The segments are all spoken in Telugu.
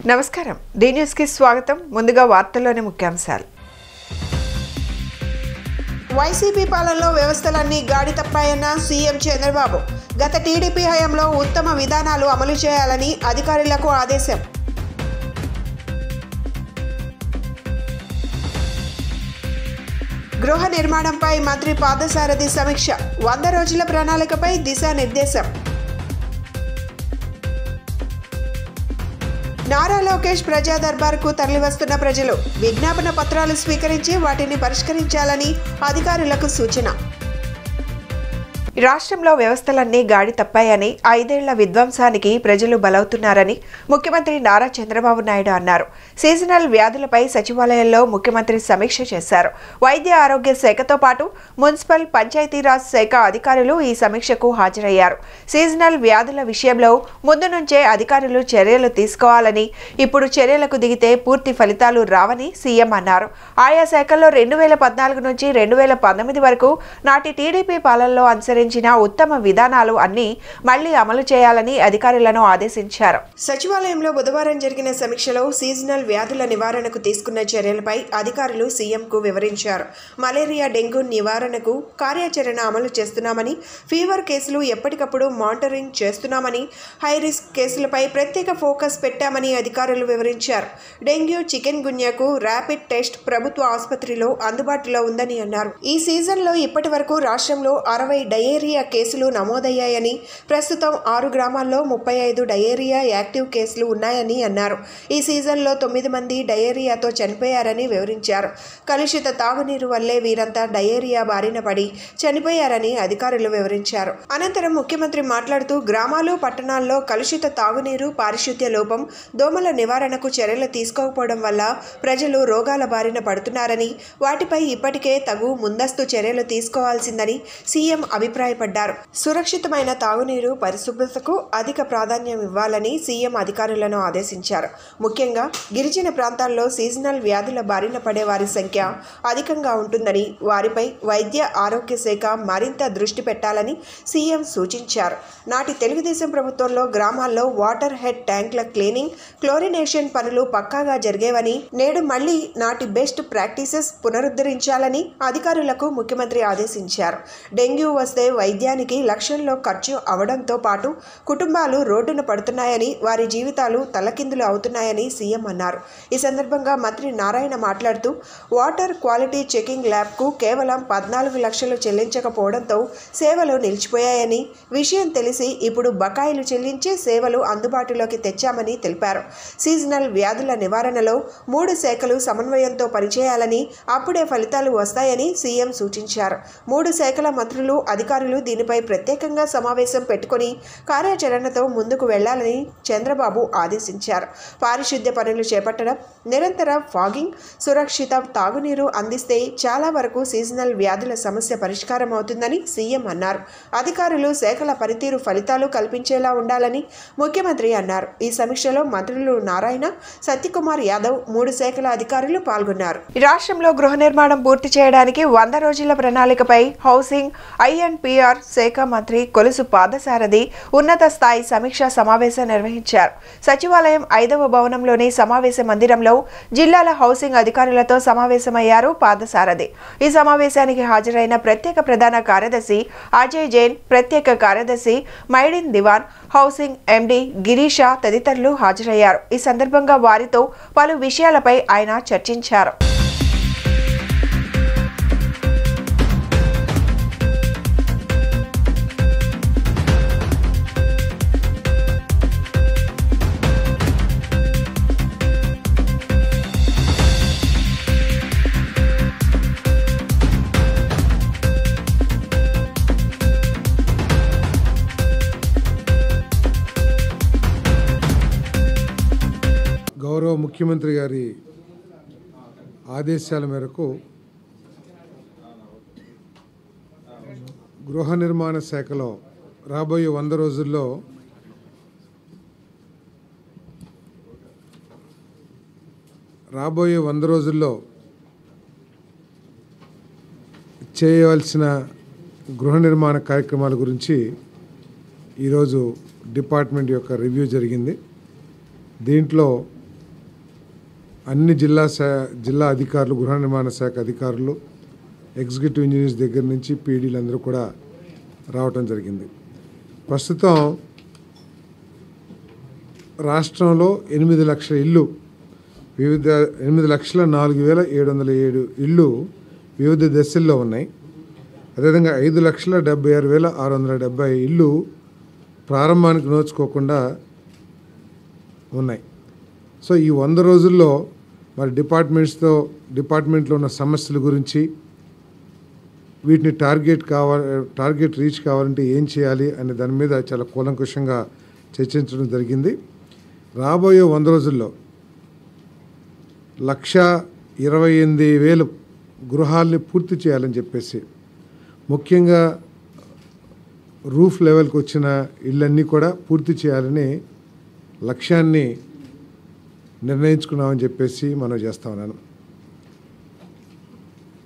నమస్కారం డి న్యూస్ కి స్వాగతం ముందుగా వార్తల్లోని ముఖ్యాంశాలు వైసీపీ పాలనలో వ్యవస్థలన్నీ గాడి తప్పాయన్న సీఎం చంద్రబాబు గత టీడీపీ హయాంలో ఉత్తమ విధానాలు అమలు చేయాలని అధికారులకు ఆదేశం గృహ నిర్మాణంపై మంత్రి పార్థసారథి సమీక్ష 100 రోజుల ప్రణాళికపై దిశానిర్దేశం నారా లోకేష్ ప్రజా దర్బార్కు తరలివస్తున్న ప్రజలు విజ్ఞాపన పత్రాలు స్వీకరించి వాటిని పరిష్కరించాలని అధికారులకు సూచన రాష్ట్రంలో వ్యవస్థలన్నీ గాడి తప్పాయని 5 ఏళ్ల విధ్వంసానికి ప్రజలు బలవుతున్నారని ముఖ్యమంత్రి నారా చంద్రబాబు నాయుడు అన్నారు. సీజనల్ వ్యాధులపై సచివాలయంలో ముఖ్యమంత్రి సమీక్ష చేశారు. వైద్య ఆరోగ్య శాఖతో పాటు మున్సిపల్ పంచాయతీరాజ్ శాఖ అధికారులు ఈ సమీక్షకు హాజరయ్యారు. సీజనల్ వ్యాధుల విషయంలో ముందు నుంచే అధికారులు చర్యలు తీసుకోవాలని, ఇప్పుడు చర్యలకు దిగితే పూర్తి ఫలితాలు రావని సీఎం అన్నారు. ఆయా శాఖల్లో 2014 నుంచి 2019 వరకు నాటి టీడీపీ పాలనలో అనుసరించిన ఉత్తమ విధానాలు అన్ని మళ్లీ అమలు చేయాలని అధికారులను ఆదేశించారు. సచివాలయంలో బుధవారం జరిగిన సమీక్షలో సీజనల్ వ్యాధుల నివారణకు తీసుకున్న చర్యలపై అధికారులు సీఎంకు వివరించారు. మలేరియా, డెంగ్యూ నివారణకు కార్యాచరణ అమలు చేస్తున్నామని, ఫీవర్ కేసులు ఎప్పటికప్పుడు మానిటరింగ్ చేస్తున్నామని, హై రిస్క్ కేసులపై ప్రత్యేక ఫోకస్ పెట్టామని అధికారులు వివరించారు. డెంగ్యూ, చికెన్ గున్యాకు ర్యాపిడ్ టెస్ట్ ప్రభుత్వ ఆసుపత్రిలో అందుబాటులో ఉందని అన్నారు. ఈ సీజన్లో ఇప్పటి వరకు రాష్ట్రంలో 60 డయేరియా కేసులు నమోదయ్యాయని, ప్రస్తుతం 6 గ్రామాల్లో 35 డయేరియా యాక్టివ్ కేసులు ఉన్నాయని అన్నారు. ఈ సీజన్లో 9 మంది డయేరియాతో చనిపోయారని వివరించారు. కలుషిత తాగునీరు వల్లే వీరంతా డయేరియా బారిన పడి చనిపోయారని అధికారులు వివరించారు. అనంతరం ముఖ్యమంత్రి మాట్లాడుతూ గ్రామాలు, పట్టణాల్లో కలుషిత తాగునీరు, పారిశుద్ధ్య లోపం, దోమల నివారణకు చర్యలు తీసుకోకపోవడం వల్ల ప్రజలు రోగాల బారిన పడుతున్నారని, వాటిపై ఇప్పటికే తగు ముందస్తు చర్యలు తీసుకోవాల్సిందని సీఎం అభిప్రాయపడ్డారు. సురక్షితమైన తాగునీరు, పరిశుభ్రతకు అధిక ప్రాధాన్యం ఇవ్వాలని సీఎం అధికారులను ఆదేశించారు. ముఖ్యంగా గిరిజన ప్రాంతాల్లో సీజనల్ వ్యాధుల బారిన పడే వారి సంఖ్య అధికంగా ఉంటుందని, వారిపై వైద్య ఆరోగ్య శాఖ మరింత దృష్టి పెట్టాలని సీఎం సూచించారు. నాటి తెలుగుదేశం ప్రభుత్వంలో గ్రామాల్లో వాటర్ హెడ్ ట్యాంకుల క్లీనింగ్, క్లోరినేషన్ పనులు పక్కాగా జరిగేవని, నేడు మళ్లీ నాటి బెస్ట్ ప్రాక్టీసెస్ పునరుద్ధరించాలని అధికారులకు ముఖ్యమంత్రి ఆదేశించారు. డెంగ్యూ వస్తే వైద్యానికి లక్షల్లో ఖర్చు అవడంతో పాటు కుటుంబాలు రోడ్డున పడుతున్నాయని, వారి జీవితాలు తలకిందులు అవుతున్నాయని సీఎం అన్నారు. ఈ సందర్భంగా మంత్రి నారాయణ మాట్లాడుతూ వాటర్ క్వాలిటీ చెకింగ్ ల్యాబ్కు కేవలం 14 లక్షలు చెల్లించకపోవడంతో సేవలు నిలిచిపోయాయని, విషయం తెలిసి ఇప్పుడు బకాయిలు చెల్లించి సేవలు అందుబాటులోకి తెచ్చామని తెలిపారు. సీజనల్ వ్యాధుల నివారణలో 3 శాఖలు సమన్వయంతో పనిచేయాలని, అప్పుడే ఫలితాలు వస్తాయని సీఎం సూచించారు. 3 శాఖల మంత్రులు, అధికారులు దీనిపై ప్రత్యేకంగా సమావేశం పెట్టుకుని కార్యాచరణతో ముందుకు వెళ్లాలని చంద్రబాబు ఆదేశించారు. పారిశుద్ధ్య పనులు చేపట్టడం, నిరంతర ఫాగింగ్, సురక్షిత తాగునీరు అందిస్తే చాలా వరకు సీజనల్ వ్యాధుల సమస్య పరిష్కారం అవుతుందని సీఎం అన్నారు. అధికారులు శాఖల పనితీరు ఫలితాలు కల్పించేలా ఉండాలని ముఖ్యమంత్రి అన్నారు. ఈ సమీక్షలో మంత్రులు నారాయణ, సత్యకుమార్ యాదవ్, 3 శాఖల అధికారులు పాల్గొన్నారు. రాష్ట్రంలో గృహ నిర్మాణం పూర్తి చేయడానికి 100 రోజుల ప్రణాళికపై హౌసింగ్, ఐఎన్పిఆర్ శాఖ మంత్రి కొలుసు పార్థసారథి ఉన్నత స్థాయి సమీక్షా సమావేశం నిర్వహించారు. సచివాలయం 5వ భవనంలోని సమావేశ మందిరంలో జిల్లాల హౌసింగ్ అధికారులతో సమావేశమయ్యారు పార్థసారథి. ఈ సమావేశానికి హాజరైన ప్రత్యేక ప్రధాన కార్యదర్శి అజయ్ జైన్, ప్రత్యేక కార్యదర్శి మైడిన్ దివాన్, హౌసింగ్ ఎండి గిరీష తదితరులు హాజరయ్యారు. ఈ సందర్భంగా వారితో పలు విషయాలపై ఆయన చర్చించారు. గౌరవ ముఖ్యమంత్రి గారి ఆదేశాల మేరకు గృహ నిర్మాణ శాఖలో రాబోయే 100 రోజుల్లో చేయవలసిన గృహ నిర్మాణ కార్యక్రమాల గురించి ఈరోజు డిపార్ట్మెంట్ యొక్క రివ్యూ జరిగింది. దీంట్లో అన్ని జిల్లా అధికారులు, గృహ నిర్మాణ శాఖ అధికారులు, ఎగ్జిక్యూటివ్ ఇంజనీర్స్ దగ్గర నుంచి పీడీలు అందరూ కూడా రావటం జరిగింది. ప్రస్తుతం రాష్ట్రంలో 8 లక్షల ఇళ్ళు, 8,04,707 ఇళ్ళు వివిధ దశల్లో ఉన్నాయి. అదేవిధంగా 5,76,670 ఇళ్ళు ప్రారంభానికి నోచుకోకుండా ఉన్నాయి. సో ఈ 100 రోజుల్లో మరి డిపార్ట్మెంట్లో ఉన్న సమస్యల గురించి, వీటిని టార్గెట్ రీచ్ కావాలంటే ఏం చేయాలి అనే దాని మీద చాలా కూలంకుషంగా చర్చించడం జరిగింది. రాబోయే 100 రోజుల్లో 1,28,000 గృహాలని పూర్తి చేయాలని చెప్పేసి, ముఖ్యంగా రూఫ్ లెవెల్కి వచ్చిన ఇళ్ళన్నీ కూడా పూర్తి చేయాలని లక్ష్యాన్ని నిర్ణయించుకున్నామని చెప్పేసి మనం చేస్తా ఉన్నాను.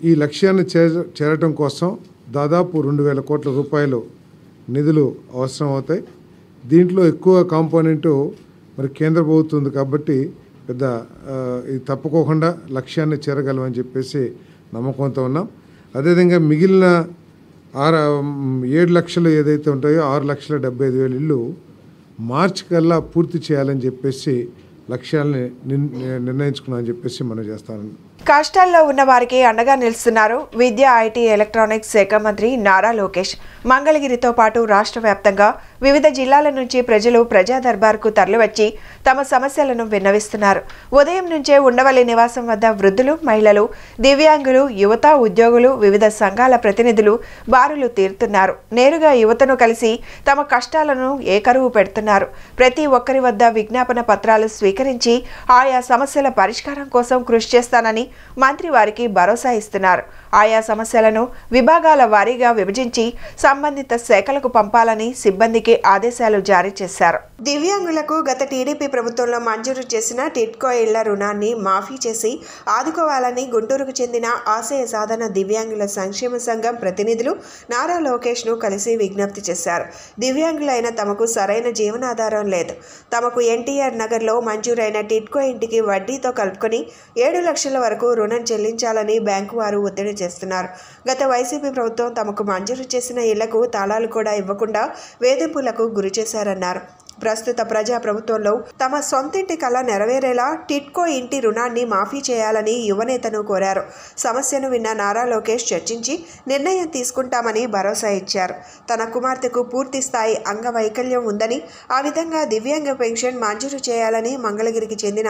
ఈ లక్ష్యాన్ని చేరటం కోసం దాదాపు 2,000 కోట్ల రూపాయలు నిధులు అవసరం అవుతాయి. దీంట్లో ఎక్కువ కాంపోనెంటు మరి కేంద్ర ప్రభుత్వం ఉంది కాబట్టి ఇది తప్పుకోకుండా లక్ష్యాన్ని చేరగలమని చెప్పేసి నమ్మకంతో ఉన్నాం. అదేవిధంగా మిగిలిన 7 లక్షలు ఏదైతే ఉంటాయో 6,75,000 ఇళ్ళు మార్చి కల్లా పూర్తి చేయాలని చెప్పేసి లక్ష్యాలని నిర్ణయించుకున్నామని చెప్పేసి మనం చేస్తాను. కష్టాల్లో ఉన్న వారికి అండగా నిలుస్తున్నారు విద్యా, ఐటీ, ఎలక్ట్రానిక్స్ శాఖ మంత్రి నారా లోకేష్. మంగళగిరితో పాటు రాష్ట్ర వ్యాప్తంగా వివిధ జిల్లాల నుంచి ప్రజలు ప్రజా దర్బార్కు తరలివచ్చి తమ సమస్యలను విన్నవిస్తున్నారు. ఉదయం నుంచే ఉండవల్లి నివాసం వద్ద వృద్ధులు, మహిళలు, దివ్యాంగులు, యువత, ఉద్యోగులు, వివిధ సంఘాల ప్రతినిధులు బారులు తీరుతున్నారు. నేరుగా యువతను కలిసి తమ కష్టాలను ఏకరువు పెడుతున్నారు. ప్రతి ఒక్కరి వద్ద విజ్ఞాపన పత్రాలు స్వీకరించి ఆయా సమస్యల పరిష్కారం కోసం కృషి చేస్తానని మంత్రి వారికి భరోసా ఇస్తున్నారు. ఆయా సమస్యలను విభాగాల వారీగా విభజించి సంబంధిత శాఖలకు పంపాలని సిబ్బందికి ఆదేశాలు జారీ చేశారు. దివ్యాంగులకు గత టీడీపీ ప్రభుత్వంలో మంజూరు చేసిన టిట్కో ఇళ్ల రుణాన్ని మాఫీ చేసి ఆదుకోవాలని గుంటూరుకు చెందిన ఆశయ సాధన దివ్యాంగుల సంక్షేమ సంఘం ప్రతినిధులు నారా లోకేష్ను కలిసి విజ్ఞప్తి చేశారు. దివ్యాంగులైన తమకు సరైన జీవనాధారం లేదు. తమకు ఎన్టీఆర్ నగర్లో మంజూరైన టిట్కో ఇంటికి వడ్డీతో కలుపుకొని 7 లక్షల వరకు రుణం చెల్లించాలని బ్యాంకు వారు ఒత్తిడి చేస్తున్నారు. గత వైసీపీ ప్రభుత్వం తమకు మంజూరు చేసిన ఇళ్లకు తాళాలు కూడా ఇవ్వకుండా వేధింపులకు గురి చేశారన్నారు. ప్రస్తుత ప్రజా ప్రభుత్వంలో తమ సొంతింటి కళ నెరవేరేలా టిట్కో ఇంటి రుణాన్ని మాఫీ చేయాలని యువనేతను కోరారు. సమస్యను విన్న నారా లోకేష్ చర్చించి నిర్ణయం తీసుకుంటామని భరోసా ఇచ్చారు. తన కుమార్తెకు పూర్తి స్థాయి అంగవైకల్యం ఉందని, ఆ విధంగా దివ్యాంగ పెన్షన్ మంజూరు చేయాలని మంగళగిరికి చెందిన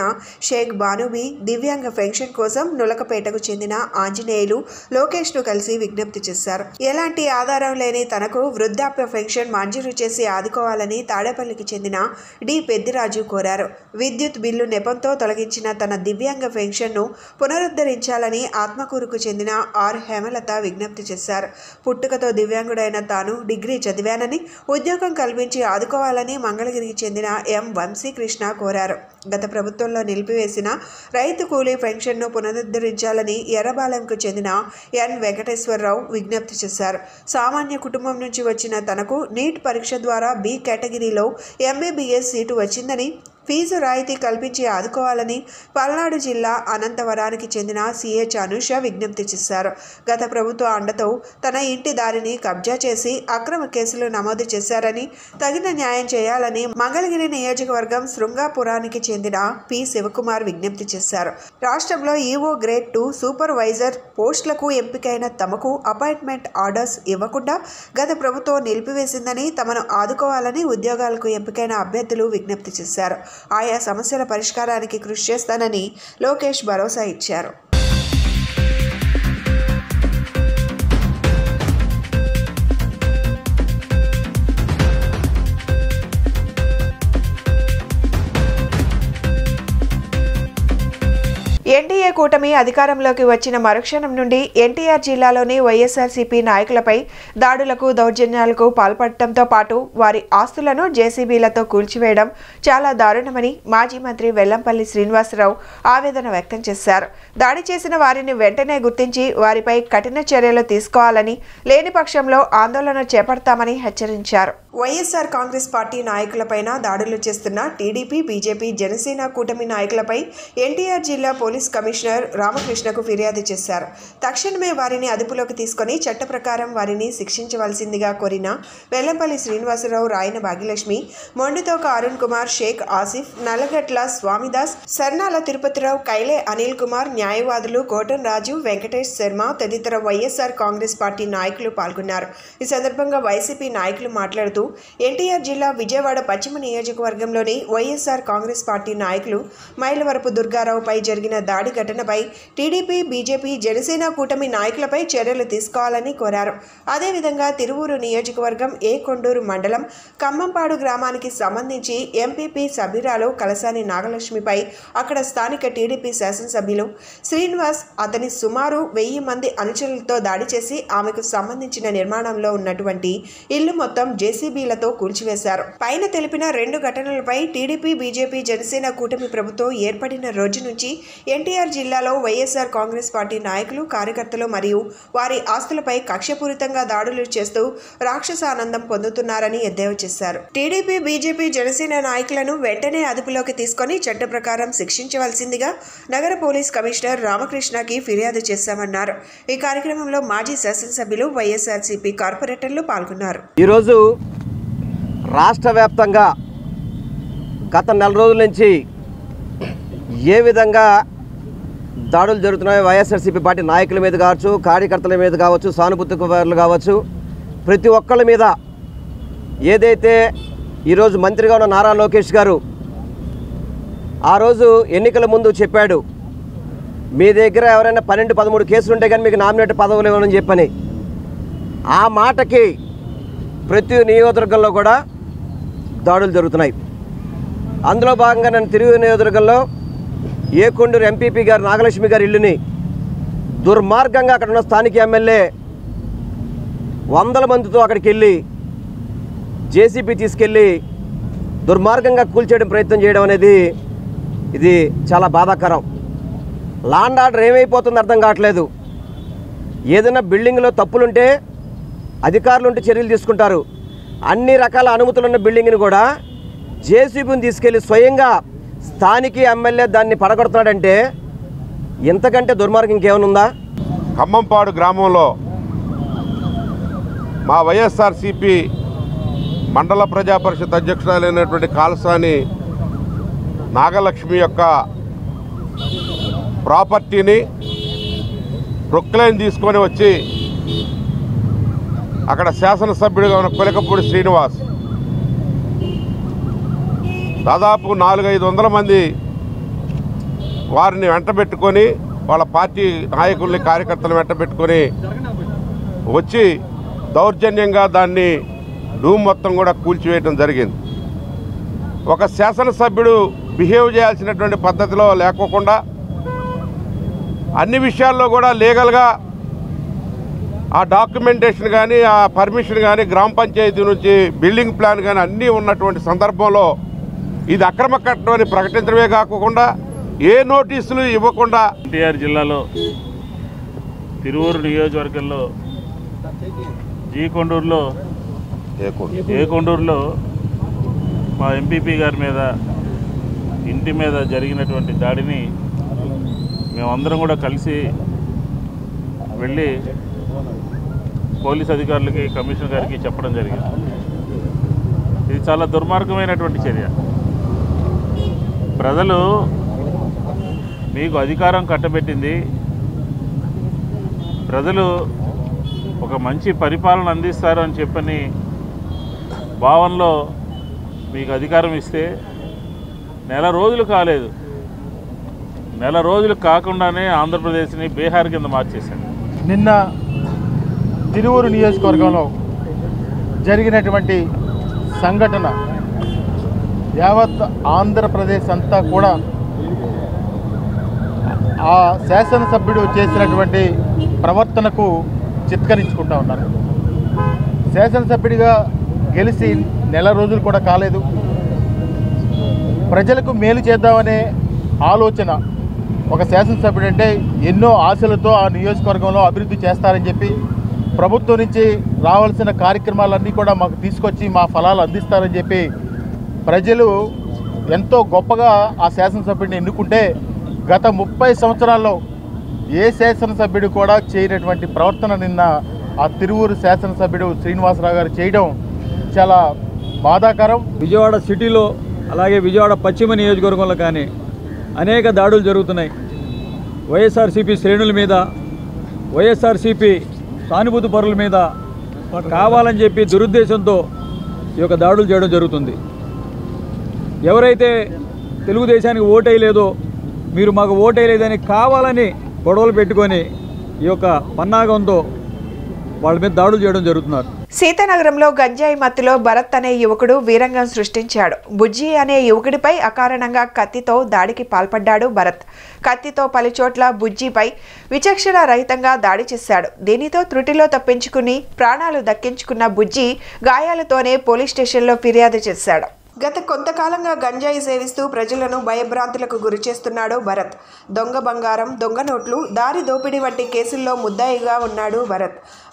షేక్ బానుబీ, దివ్యాంగ పెన్షన్ కోసం నులకపేటకు చెందిన ఆంజనేయులు లోకేష్ను కలిసి విజ్ఞప్తి చేశారు. ఎలాంటి ఆధారం లేని తనకు వృద్ధాప్య పెన్షన్ మంజూరు చేసి ఆదుకోవాలని తాడేపల్లికి చెందిన డి పెద్దిరాజు కోరారు. విద్యుత్ బిల్లు నెపంతో తొలగించిన తన దివ్యాంగ పెన్షన్ను పునరుద్ధరించాలని ఆత్మకూరుకు చెందిన ఆర్ హేమలత విజ్ఞప్తి చేశారు. పుట్టుకతో దివ్యాంగుడైన తాను డిగ్రీ చదివానని, ఉద్యోగం కల్పించి ఆదుకోవాలని మంగళగిరికి చెందిన ఎం వంశీకృష్ణ కోరారు. గత ప్రభుత్వంలో నిలిపివేసిన రైతు కూలీ పెన్షన్ను పునరుద్ధరించాలని ఎర్రబాలెంకు చెందిన ఎన్ వెంకటేశ్వరరావు విజ్ఞప్తి చేశారు. సామాన్య కుటుంబం నుంచి వచ్చిన తనకు నీట్ పరీక్ష ద్వారా బి కేటగిరీలో MBBS సీటు వచ్చిందని, ఫీజు రాయితీ కల్పించి ఆదుకోవాలని పల్నాడు జిల్లా అనంతవరానికి చెందిన సిహెచ్ అనుష విజ్ఞప్తి చేశారు. గత ప్రభుత్వ అండతో తన ఇంటి దారిని కబ్జా చేసి అక్రమ కేసులు నమోదు చేశారని, తగిన న్యాయం చేయాలని మంగళగిరి నియోజకవర్గం శృంగాపురానికి చెందిన పి శివకుమార్ విజ్ఞప్తి చేశారు. రాష్ట్రంలో ఈఓ గ్రేడ్ 2 సూపర్వైజర్ పోస్టులకు ఎంపికైన తమకు అపాయింట్మెంట్ ఆర్డర్స్ ఇవ్వకుండా గత ప్రభుత్వం నిలిపివేసిందని, తమను ఆదుకోవాలని ఉద్యోగాలకు ఎంపికైన అభ్యర్థులు విజ్ఞప్తి చేశారు. ఆయా సమస్యల పరిష్కారానికి కృషి చేస్తానని లోకేష్ భరోసా ఇచ్చారు. ఎన్డీఏ కూటమి అధికారంలోకి వచ్చిన మరుక్షణం నుండి ఎన్టీఆర్ జిల్లాలోని వైఎస్ఆర్సీపీ నాయకులపై దాడులకు దౌర్జన్యాలకు పాల్పడటంతో పాటు వారి ఆస్తులను జేసీబీలతో కూల్చివేయడం చాలా దారుణమని మాజీ మంత్రి వెల్లంపల్లి శ్రీనివాసరావు ఆవేదన వ్యక్తం చేశారు. దాడి చేసిన వారిని వెంటనే గుర్తించి వారిపై కఠిన చర్యలు తీసుకోవాలని, లేని పక్షంలో ఆందోళన చేపడతామని హెచ్చరించారు. వైఎస్ఆర్ కాంగ్రెస్ పార్టీ నాయకులపైన దాడులు చేస్తున్న టీడీపీ, బీజేపీ, జనసేన కూటమి నాయకులపై ఎన్టీఆర్ జిల్లా పోలీస్ కమిషనర్ రామకృష్ణకు ఫిర్యాదు చేశారు. తక్షణమే వారిని అదుపులోకి తీసుకుని చట్ట ప్రకారం వారిని శిక్షించవలసిందిగా కోరిన వెల్లంపల్లి శ్రీనివాసరావు, రాయన భాగ్యలక్ష్మి, మొండితోక అరుణ్ కుమార్, షేక్ ఆసిఫ్, నల్లగట్ల స్వామిదాస్, సర్నాల తిరుపతిరావు, కైలే అనిల్ కుమార్, న్యాయవాదులు కోటన్ రాజు, వెంకటేష్ శర్మ తదితర వైఎస్ఆర్ కాంగ్రెస్ పార్టీ నాయకులు పాల్గొన్నారు. ఈ సందర్భంగా వైసీపీ నాయకులు మాట్లాడుతూ ఎన్టీఆర్ జిల్లా విజయవాడ పశ్చిమ నియోజకవర్గంలోని వైఎస్ఆర్ కాంగ్రెస్ పార్టీ నాయకులు మైలవరపు దుర్గారావుపై జరిగిన దాడి ఘటనపై టీడీపీ, బీజేపీ, జనసేన కూటమి నాయకులపై చర్యలు తీసుకోవాలని కోరారు. అదేవిధంగా తిరువూరు నియోజకవర్గం ఏ కొండూరు మండలం ఖమ్మంపాడు గ్రామానికి సంబంధించి ఎంపీపీ సభ్యురాలు కలసాని నాగలక్ష్మిపై అక్కడ స్థానిక టీడీపీ శాసనసభ్యులు శ్రీనివాస్ అతని సుమారు 1000 మంది అనుచరులతో దాడి చేసి ఆమెకు సంబంధించిన నిర్మాణంలో ఉన్నటువంటి ఇల్లు మొత్తం జేసీబీలతో కూల్చివేశారు. పైన తెలిపిన 2 ఘటనలపై టీడీపీ, బీజేపీ, జనసేన కూటమి ప్రభుత్వం ఏర్పడిన రోజు నుంచి ఎన్టీఆర్ జిల్లాలో వైఎస్ఆర్ కాంగ్రెస్ పార్టీ నాయకులు, కార్యకర్తలు మరియు వారి ఆస్తులపై కక్షపూరితంగా దాడులు చేస్తూ రాక్షసానందం పొందుతున్నారని ఎద్దేవా చేశారు. టీడీపీ, బీజేపీ, జనసేన నాయకులను వెంటనే అదుపులోకి తీసుకుని చట్ట ప్రకారం శిక్షించవలసిందిగా నగర పోలీస్ కమిషనర్ రామకృష్ణకి ఫిర్యాదు చేశామన్నారు. ఈ కార్యక్రమంలో మాజీ శాసనసభ్యులు, వైఎస్ఆర్సీపీ కార్పొరేటర్లు పాల్గొన్నారు. ఈరోజు రాష్ట్ర వ్యాప్తంగా గత 4 రోజుల నుంచి ఏ విధంగా దాడులు జరుగుతున్నాయో వైఎస్ఆర్సీపీ పార్టీ నాయకుల మీద కావచ్చు, కార్యకర్తల మీద కావచ్చు, సానుభూతిపరులు కావచ్చు, ప్రతి ఒక్కళ్ళ మీద ఏదైతే ఈరోజు మంత్రిగా ఉన్న నారా లోకేష్ గారు ఆ రోజు ఎన్నికల ముందు చెప్పాడు, మీ దగ్గర ఎవరైనా 12-13 కేసులు ఉంటే కానీ మీకు నామినేట్ పదవులు ఇవ్వనని చెప్పని, ఆ మాటకి ప్రతి నియోజకవర్గంలో కూడా దాడులు జరుగుతున్నాయి. అందులో భాగంగా నేను తిరుగు నియోజకవర్గంలో ఏ కొండూరు ఎంపీపీ గారు నాగలక్ష్మి గారి ఇల్లుని దుర్మార్గంగా అక్కడ ఉన్న స్థానిక ఎమ్మెల్యే 100 మందితో అక్కడికి వెళ్ళి జేసీబీ తీసుకెళ్ళి దుర్మార్గంగా కూల్చేయడం ప్రయత్నం చేయడం అనేది ఇది చాలా బాధాకరం. లాండ్ ఆర్డర్ ఏమైపోతుందో అర్థం కావట్లేదు. ఏదైనా బిల్డింగ్లో తప్పులుంటే అధికారులు ఉంటే చర్యలు తీసుకుంటారు. అన్ని రకాల అనుమతులు ఉన్న బిల్డింగ్ని కూడా జేసీబీని తీసుకెళ్ళి స్వయంగా స్థానిక ఎమ్మెల్యే దాన్ని పడగొడుతున్నాడంటే ఇంతకంటే దుర్మార్గం ఇంకేమనుందా? ఖమ్మంపాడు గ్రామంలో మా వైఎస్ఆర్సీపీ మండల ప్రజా పరిషత్ అధ్యక్షురాలైనటువంటి కాలసాని నాగలక్ష్మి యొక్క ప్రాపర్టీని ప్రొక్లైన్ తీసుకొని వచ్చి అక్కడ శాసనసభ్యుడిగా ఉన్న కొలకపూడి శ్రీనివాస్ దాదాపు 400-500 మంది వారిని వెంటబెట్టుకొని వాళ్ళ పార్టీ నాయకుల్ని, కార్యకర్తలు వెంటబెట్టుకొని వచ్చి దౌర్జన్యంగా దాన్ని రూమ్ మొత్తం కూడా కూల్చివేయడం జరిగింది. ఒక శాసనసభ్యుడు బిహేవ్ చేయాల్సినటువంటి పద్ధతిలో లేకోకుండా అన్ని విషయాల్లో కూడా లీగల్గా ఆ డాక్యుమెంటేషన్ కానీ, ఆ పర్మిషన్ కానీ, గ్రామ పంచాయతీ నుంచి బిల్డింగ్ ప్లాన్ కానీ అన్నీ ఉన్నటువంటి సందర్భంలో ఇది అక్రమ కట్టడం అని ప్రకటించడమే కాకుండా ఏ నోటీసులు ఇవ్వకుండా ఎన్టీఆర్ జిల్లాలో తిరువూరు నియోజకవర్గంలో ఏ కొండూరులో మా ఎంపీపీ గారి మీద ఇంటి మీద జరిగినటువంటి దాడిని మేమందరం కూడా కలిసి వెళ్ళి పోలీస్ అధికారులకి, కమిషనర్ గారికి చెప్పడం జరిగింది. ఇది చాలా దుర్మార్గమైనటువంటి చర్య. ప్రజలు మీకు అధికారం కట్టబెట్టింది, ప్రజలు ఒక మంచి పరిపాలన అందిస్తారు అని చెప్పని భావనలో మీకు అధికారం ఇస్తే నెల రోజులు కాలేదు, నెల రోజులు కాకుండానే ఆంధ్రప్రదేశ్ని బీహార్ కింద మార్చేశారు. నిన్న తిరువూరు నియోజకవర్గంలో జరిగినటువంటి సంఘటన యావత్ ఆంధ్రప్రదేశ్ అంతా కూడా ఆ శాసనసభ్యుడు చేసినటువంటి ప్రవర్తనకు చిత్కరించుకుంటా ఉన్నారు. శాసనసభ్యుడిగా గెలిచి నెల రోజులు కూడా కాలేదు. ప్రజలకు మేలు చేద్దామనే ఆలోచన ఒక శాసనసభ్యుడు అంటే ఎన్నో ఆశలతో ఆ నియోజకవర్గంలో అభివృద్ధి చేస్తారని చెప్పి ప్రభుత్వం నుంచి రావాల్సిన కార్యక్రమాలన్నీ కూడా మాకు తీసుకొచ్చి మా ఫలాలు అందిస్తారని చెప్పి ప్రజలు ఎంతో గొప్పగా ఆ శాసనసభ్యుడిని ఎన్నుకుంటే గత 30 సంవత్సరాల్లో ఏ శాసనసభ్యుడు కూడా చేయనటువంటి ప్రవర్తన నిన్న ఆ తిరువూరు శాసనసభ్యుడు శ్రీనివాసరావు గారు చేయడం చాలా బాధాకరం. విజయవాడ సిటీలో అలాగే విజయవాడ పశ్చిమ నియోజకవర్గంలో కానీ అనేక దాడులు జరుగుతున్నాయి. వైఎస్ఆర్సీపీ శ్రేణుల మీద, వైఎస్ఆర్సీపీ సానుభూతి పరుల మీద కావాలని చెప్పి దురుద్దేశంతో ఈ యొక్క దాడులు చేయడం జరుగుతుంది. ఎవరైతే తెలుగుదేశానికి ఓటేయలేదో, మీరు మాకు ఓటేయలేదని కావాలని గొడవలు పెట్టుకొని ఈ యొక్క పన్నాగంతో వాళ్ళ మీద దాడులు చేయడం జరుగుతున్నారు. సీతానగరంలో గంజాయి మత్తులో భరత్ అనే యువకుడు వీరంగం సృష్టించాడు. బుజ్జి అనే యువకుడిపై అకారణంగా కత్తితో దాడికి పాల్పడ్డాడు భరత్. కత్తితో పలుచోట్ల బుజ్జిపై విచక్షణ రహితంగా దాడి చేశాడు. దీనితో త్రుటిలో తప్పించుకుని ప్రాణాలు దక్కించుకున్న బుజ్జి గాయాలతోనే పోలీస్ స్టేషన్లో ఫిర్యాదు చేశాడు. గత కొంతకాలంగా గంజాయి సేవిస్తూ ప్రజలను భయభ్రాంతులకు గురిచేస్తున్నాడు భరత్. దొంగ బంగారం, దొంగ నోట్లు, దారి దోపిడీ వంటి కేసుల్లో ముద్దాయిగా ఉన్నాడు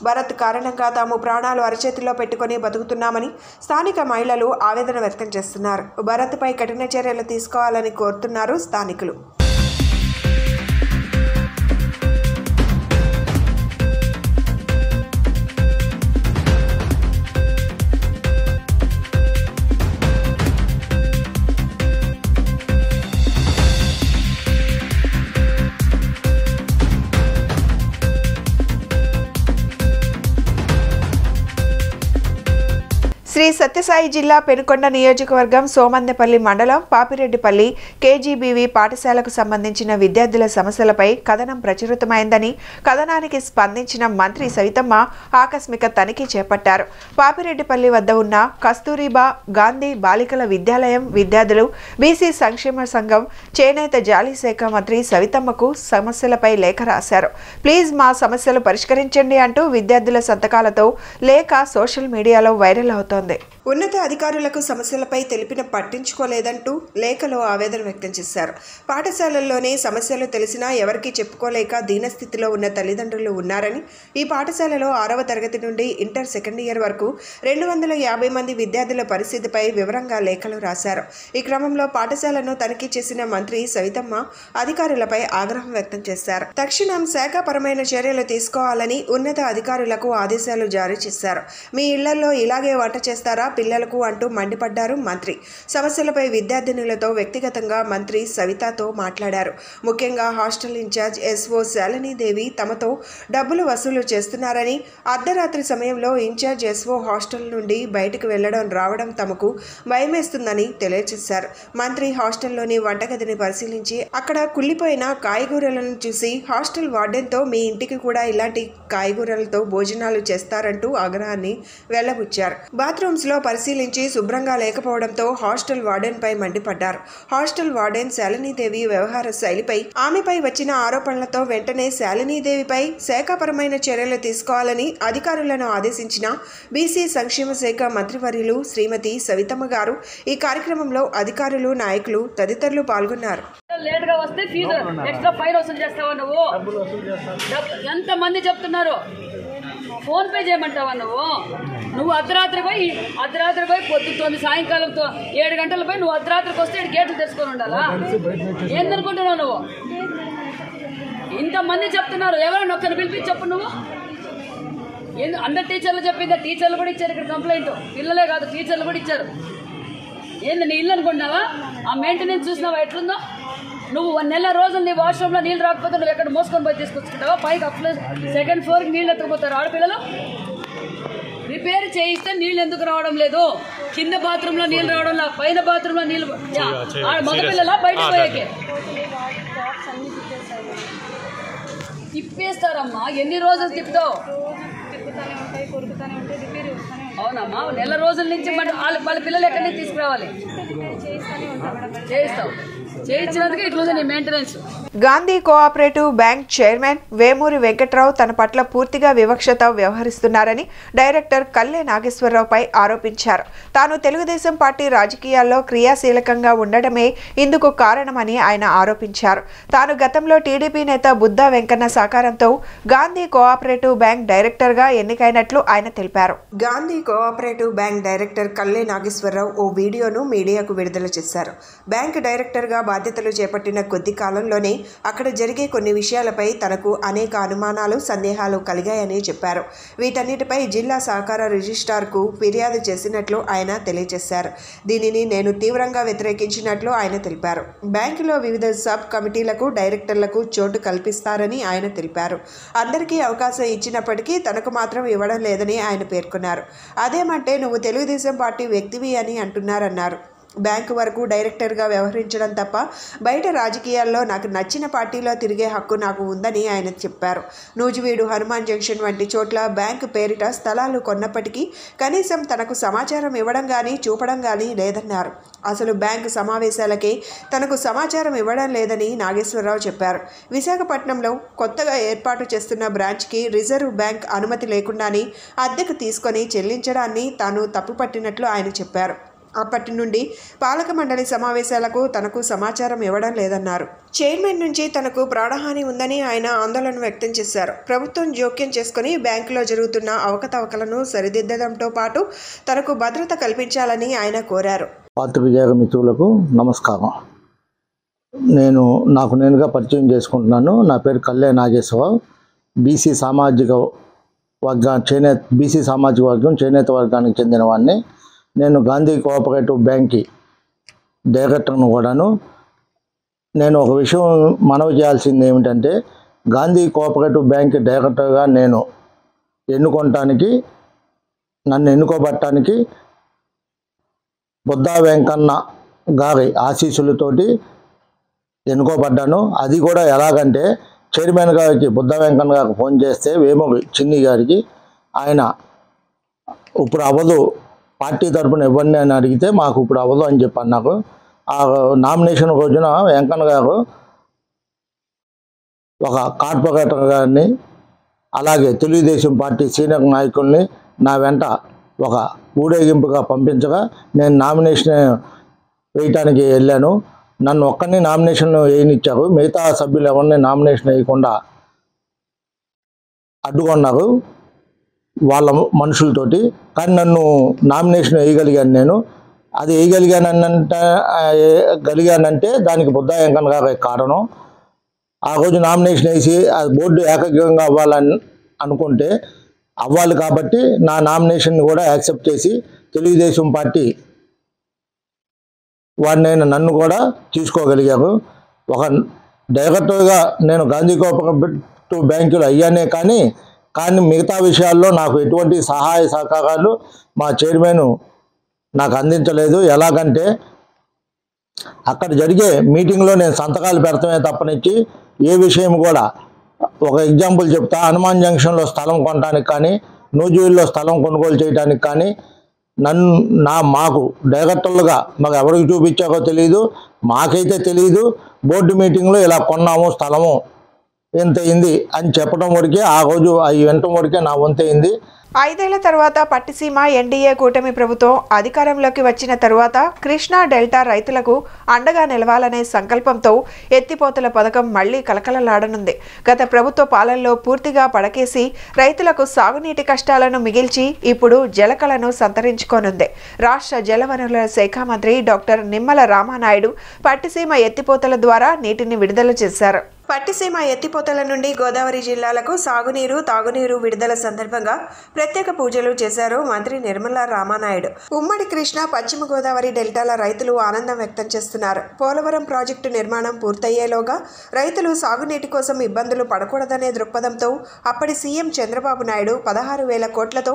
భరత్ కారణంగా తాము ప్రాణాలు అరచేతిలో పెట్టుకుని బతుకుతున్నామని స్థానిక మహిళలు ఆవేదన వ్యక్తం చేస్తున్నారు. భరత్పై కఠిన చర్యలు తీసుకోవాలని కోరుతున్నారు స్థానికులు. శ్రీ సత్యసాయి జిల్లా పెనుకొండ నియోజకవర్గం సోమందెపల్లి మండలం పాపిరెడ్డిపల్లి కేజీబీవీ పాఠశాలకు సంబంధించిన విద్యార్థుల సమస్యలపై కథనం ప్రచురితమైందని, కథనానికి స్పందించిన మంత్రి సవితమ్మ ఆకస్మిక తనిఖీ చేపట్టారు. పాపిరెడ్డిపల్లి వద్ద ఉన్న కస్తూరిబా గాంధీ బాలికల విద్యాలయం విద్యార్థులు బీసీ సంక్షేమ సంఘం చేనేత జాలీ శాఖ మంత్రి సవితమ్మకు సమస్యలపై లేఖ రాశారు. ప్లీజ్ మా సమస్యలు పరిష్కరించండి అంటూ విద్యార్థుల సంతకాలతో లేఖ సోషల్ మీడియాలో వైరల్ అవుతోంది. ఉన్నత అధికారులకు సమస్యలపై తెలిపిన పట్టించుకోలేదంటూ లేఖలో ఆవేదన వ్యక్తం చేశారు. పాఠశాలల్లోనే సమస్యలు తెలిసినా ఎవరికీ చెప్పుకోలేక దీనస్థితిలో ఉన్న తల్లిదండ్రులు ఉన్నారని, ఈ పాఠశాలలో 6వ తరగతి నుండి ఇంటర్ సెకండ్ ఇయర్ వరకు 250 మంది విద్యార్థుల పరిస్థితిపై వివరంగా లేఖలు రాశారు. ఈ క్రమంలో పాఠశాలను తనిఖీ చేసిన మంత్రి సవితమ్మ అధికారులపై ఆగ్రహం వ్యక్తం చేశారు. తక్షణం శాఖాపరమైన చర్యలు తీసుకోవాలని ఉన్నత అధికారులకు ఆదేశాలు జారీ చేశారు. మీ ఇళ్లలో ఇలాగే వంట చేస్తారా పిల్లలకు అంటూ మండిపడ్డారు మంత్రి. సమస్యలపై విద్యార్థినులతో వ్యక్తిగతంగా మంత్రి సవితతో మాట్లాడారు. ముఖ్యంగా హాస్టల్ ఇన్ఛార్జ్ ఎస్ఓ శాలినీదేవి తమతో డబ్బులు వసూలు చేస్తున్నారని, అర్ధరాత్రి సమయంలో ఇన్ఛార్జ్ ఎస్ఓ హాస్టల్ నుండి బయటకు వెళ్లడం రావడం తమకు భయమేస్తుందని తెలియజేశారు. మంత్రి హాస్టల్లోని వంటగదిని పరిశీలించి అక్కడ కుళ్ళిపోయిన కాయగూరలను చూసి హాస్టల్ వార్డెన్తో మీ ఇంటికి కూడా ఇలాంటి కాయగూరలతో భోజనాలు చేస్తారంటూ ఆగ్రహాన్ని వెళ్లబుచ్చారు. బాత్రూమ్స్ లో పరిశీలించి శుభ్రంగా లేకపోవడంతో హాస్టల్ వార్డెన్ పై మండిపడ్డారు. హాస్టల్ వార్డెన్ శాలినీదేవి వ్యవహార శైలిపై, ఆమెపై వచ్చిన ఆరోపణలతో వెంటనే శాలినీదేవిపై శాఖాపరమైన చర్యలు తీసుకోవాలని అధికారులను ఆదేశించిన బీసీ సంక్షేమ శాఖ మంత్రివర్యులు శ్రీమతి సవితమ్మ గారు. ఈ కార్యక్రమంలో అధికారులు, నాయకులు తదితరులు పాల్గొన్నారు. లేట్గా వస్తే ఫీజు ఎక్స్ట్రా ఫైన్ వసూలు చేస్తావా నువ్వు? ఎంతమంది చెప్తున్నారు? ఫోన్ పే చేయమంటావా నువ్వు అర్ధరాత్రి పోయి పొద్దుతోంది సాయంకాలం 7 గంటల పోయి నువ్వు అర్ధరాత్రికి వస్తే గేట్లు తెచ్చుకొని ఉండాలా? ఏందనుకుంటున్నావు నువ్వు? ఇంతమంది చెప్తున్నారు, ఎవరైనా ఒక్కరిని పిలిపించి చెప్పు నువ్వు. అందరు టీచర్లు చెప్పిందా? టీచర్లు కూడా ఇచ్చారు ఇక్కడ కంప్లైంట్. పిల్లలే కాదు టీచర్లు కూడా ఇచ్చారు. ఏంది నీ ఇల్లు అనుకుంటున్నావా? ఆ మెయింటెనెన్స్ చూసినావా ఎట్లుందో? నువ్వు 1 నెల రోజులు నీ వాష్రూమ్లో నీళ్ళు రాకపోతే నువ్వు ఎక్కడ మోసుకొని పోయి తీసుకొచ్చుకుంటావా? పైకి సెకండ్ ఫ్లోర్కి నీళ్ళు ఎత్తుకుపోతారు ఆడపిల్లలు. రిపేర్ చేయిస్తే నీళ్ళు ఎందుకు రావడం లేదు? కింద బాత్రూంలో నీళ్ళు రావడం లేదు, పైన బాత్రూంలో నీళ్ళు. మగపిల్లలా బయటకు పోయాకే తిప్పేస్తారమ్మా. ఎన్ని రోజులు తిప్పుతావు? అవునమ్మా, నెల రోజుల నుంచి వాళ్ళ పిల్లలు ఎక్కడి నుంచి తీసుకురావాలి? చేయిస్తావు. చేయించినందుకే ఇట్లుంది నీ maintenance. Gandhi cooperative bank chairman Vemuri Venkatrao తన పట్ల పూర్తిగా వివక్షత వ్యవహరిస్తున్నారని డైరెక్టర్ కల్లె నాగేశ్వరరావుపై ఆరోపించారు. తాను తెలుగుదేశం పార్టీ రాజకీయాల్లో క్రియాశీలకంగా ఉండడమే ఇందుకు కారణమని ఆయన ఆరోపించారు. తాను గతంలో టీడీపీ నేత బుద్దా వెంకన్న సహకారంతో గాంధీ కోఆపరేటివ్ బ్యాంక్ డైరెక్టర్గా ఎన్నికైనట్లు ఆయన తెలిపారు. Gandhi cooperative bank director Kalle Nageswara Rao ఓ వీడియోను మీడియాకు విడుదల చేశారు. బ్యాంక్ డైరెక్టర్గా బాధ్యతలు చేపట్టిన కొద్ది కాలంలోనే అక్కడ జరిగే కొన్ని విషయాలపై తనకు అనేక అనుమానాలు, సందేహాలు కలిగాయని చెప్పారు. వీటన్నిటిపై జిల్లా సహకార రిజిస్ట్రార్కు ఫిర్యాదు చేసినట్లు ఆయన తెలియజేశారు. దీనిని నేను తీవ్రంగా వ్యతిరేకించినట్లు ఆయన తెలిపారు. బ్యాంకులో వివిధ సబ్ కమిటీలకు, డైరెక్టర్లకు చోటు కల్పిస్తారని ఆయన తెలిపారు. అందరికీ అవకాశం ఇచ్చినప్పటికీ తనకు మాత్రం ఇవ్వడం లేదని ఆయన పేర్కొన్నారు. అదేమంటే నువ్వు తెలుగుదేశం పార్టీ వ్యక్తివి అని అంటున్నారన్నారు. బ్యాంకు వరకు డైరెక్టర్గా వ్యవహరించడం తప్ప బయట రాజకీయాల్లో నాకు నచ్చిన పార్టీలో తిరిగే హక్కు నాకు ఉందని ఆయన చెప్పారు. నూజివీడు, హనుమాన్ జంక్షన్ వంటి చోట్ల బ్యాంకు పేరిట స్థలాలు కొన్నప్పటికీ కనీసం తనకు సమాచారం ఇవ్వడం కానీ చూపడం కానీ లేదన్నారు. అసలు బ్యాంకు సమావేశాలకే తనకు సమాచారం ఇవ్వడం లేదని నాగేశ్వరరావు చెప్పారు. విశాఖపట్నంలో కొత్తగా ఏర్పాటు చేస్తున్న బ్రాంచ్కి రిజర్వ్ బ్యాంక్ అనుమతి లేకుండానే అద్దెకు తీసుకొని చెల్లించడాన్ని తాను తప్పుపట్టినట్లు ఆయన చెప్పారు. అప్పటి నుండి పాలక మండలి సమావేశాలకు తనకు సమాచారం ఇవ్వడం లేదన్నారు. చైర్మన్ నుంచి తనకు ప్రాణహాని ఉందని ఆయన ఆందోళన వ్యక్తం చేశారు. ప్రభుత్వం జోక్యం చేసుకుని బ్యాంకులో జరుగుతున్న అవకతవకలను సరిదిద్దడంతో పాటు తనకు భద్రత కల్పించాలని ఆయన కోరారు. పాత్రికేయ మిత్రులకు నమస్కారం. నాకు నేనుగా పరిచయం చేసుకుంటున్నాను. నా పేరు కల్లె నాగేశ్వరరావు. బీసీ సామాజిక వర్గం చేనేత వర్గానికి చెందిన వాడిని. నేను గాంధీ కోఆపరేటివ్ బ్యాంక్కి డైరెక్టర్ను కూడాను. నేను ఒక విషయం మనవి చేయాల్సింది ఏమిటంటే, గాంధీ కోఆపరేటివ్ బ్యాంక్ డైరెక్టర్గా నన్ను ఎన్నుకోబట్టడానికి బుద్దా వెంకన్న గారి ఆశీస్సులతోటి ఎన్నుకోబడ్డాను. అది కూడా ఎలాగంటే, చైర్మన్ గారికి బుద్దా వెంకన్న గారికి ఫోన్ చేస్తే వేమూరి చిన్ని గారికి ఆయన ఇప్పుడు అవ్వదు, పార్టీ తరఫున ఇవ్వండి అని అడిగితే మాకు ఇప్పుడు అవ్వదు అని చెప్పి అన్నారు. ఆ నామినేషన్ రోజున వెంకన్న గారు ఒక కార్పొరేటర్ గారిని, అలాగే తెలుగుదేశం పార్టీ సీనియర్ నాయకుల్ని నా వెంట ఒక ఊరేగింపుగా పంపించగా నేను నామినేషన్ వేయటానికి వెళ్ళాను. నన్ను ఒక్కరిని నామినేషన్ వేయనిచ్చారు. మిగతా సభ్యులు ఎవరిని నామినేషన్ వేయకుండా అడ్డుకున్నారు వాళ్ళ మనుషులతోటి. కానీ నన్ను నామినేషన్ వేయగలిగాను. నేను అది వేయగలిగానంటే దానికి బుద్దా వెంకన్న గారి కారణం. ఆ రోజు నామినేషన్ వేసి అది బోర్డు ఏకగ్రీవంగా అవ్వాలని అనుకుంటే అవ్వాలి కాబట్టి నా నామినేషన్ని కూడా యాక్సెప్ట్ చేసి తెలుగుదేశం పార్టీ వాడినైనా నన్ను కూడా తీసుకోగలిగారు. ఒక డైరెక్టర్గా నేను గాంధీ కోఆపరేటివ్ బ్యాంకులో అయ్యానే కానీ మిగతా విషయాల్లో నాకు ఎటువంటి సహాయ సహకారాలు మా చైర్మన్ నాకు అందించలేదు. ఎలాగంటే అక్కడ జరిగే మీటింగ్లో నేను సంతకాలు పెడతామే తప్పనిచ్చి ఏ విషయం కూడా, ఒక ఎగ్జాంపుల్ చెప్తా, హనుమాన్ జంక్షన్లో స్థలం కొనడానికి కానీ, నూజివీడులో స్థలం కొనుగోలు చేయడానికి కానీ మాకు డైరెక్టర్లుగా మాకు ఎవరికి చూపించారో తెలియదు, మాకైతే తెలియదు. బోర్డు మీటింగ్లో ఇలా కొన్నాము స్థలము ఎంత అయింది అని చెప్పడం వరకే, ఆ రోజు అవి వినటం వరకే నా వంతైంది. 5 ఏళ్ల తర్వాత పట్టిసీమ ఎన్డీఏ కూటమి ప్రభుత్వం అధికారంలోకి వచ్చిన తరువాత కృష్ణా డెల్టా రైతులకు అండగా నిలవాలనే సంకల్పంతో ఎత్తిపోతల పథకం మళ్లీ కలకలలాడనుంది. గత ప్రభుత్వ పాలనలో పూర్తిగా పడకేసి రైతులకు సాగునీటి కష్టాలను మిగిల్చి ఇప్పుడు జలకలను సంతరించుకోనుంది. రాష్ట్ర జలవనరుల శాఖ మంత్రి డాక్టర్ నిమ్మల రామానాయుడు పట్టిసీమ ఎత్తిపోతల ద్వారా నీటిని విడుదల చేశారు. పట్టిసీమ ఎత్తిపోతల నుండి గోదావరి జిల్లాలకు సాగునీరు, తాగునీరు విడుదల సందర్భంగా ప్రత్యేక పూజలు చేశారు మంత్రి నిర్మల రామానాయుడు. ఉమ్మడి కృష్ణా, పశ్చిమ గోదావరి డెల్టాల రైతులు ఆనందం వ్యక్తం చేస్తున్నారు. పోలవరం ప్రాజెక్టు నిర్మాణం పూర్తయ్యేలోగా రైతులు సాగునీటి కోసం ఇబ్బందులు పడకూడదనే దృక్పథంతో అప్పటి సీఎం చంద్రబాబు నాయుడు 16,000 కోట్లతో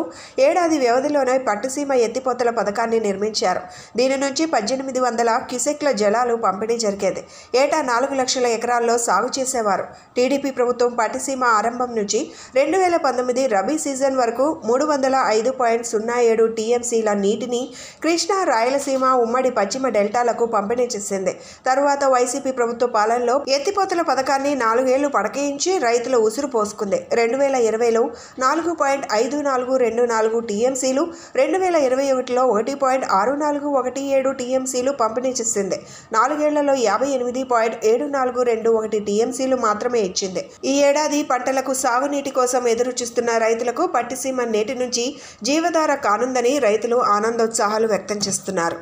ఏడాది వ్యవధిలోనే పట్టిసీమ ఎత్తిపోతల పథకాన్ని నిర్మించారు. దీని నుంచి 1800 క్యూసెక్ల జలాలు పంపిణీ జరిగేది. ఏటా 4 లక్షల ఎకరాల్లో సాగు పనిచేసేవారు. టీడీపీ ప్రభుత్వం పట్టిసీమ ఆరంభం నుంచి 2019 రబీ సీజన్ వరకు 305.07 టీఎంసీల నీటిని కృష్ణా, రాయలసీమ, ఉమ్మడి పశ్చిమ డెల్టాలకు పంపిణీ చేసింది. తరువాత వైసీపీ ప్రభుత్వ పాలనలో ఎత్తిపోతల పథకాన్ని 4 ఏళ్లు పడకేయించి రైతులు ఉసురు పోసుకుంది. 2020లో 4.5424 టీఎంసీలు, 2021లో 1.6417 టీఎంసీలు పంపిణీ చేసింది. 4 ఏళ్లలో 58.7421 టీఎంసీలు మాత్రమే ఇచ్చింది. ఈ ఏడాది పంటలకు సాగునీటి కోసం ఎదురు చూస్తున్న రైతులకు పట్టిసీమ నేటి నుంచి జీవధార కానుందని రైతులు ఆనందోత్సాహాలు వ్యక్తం చేస్తున్నారు.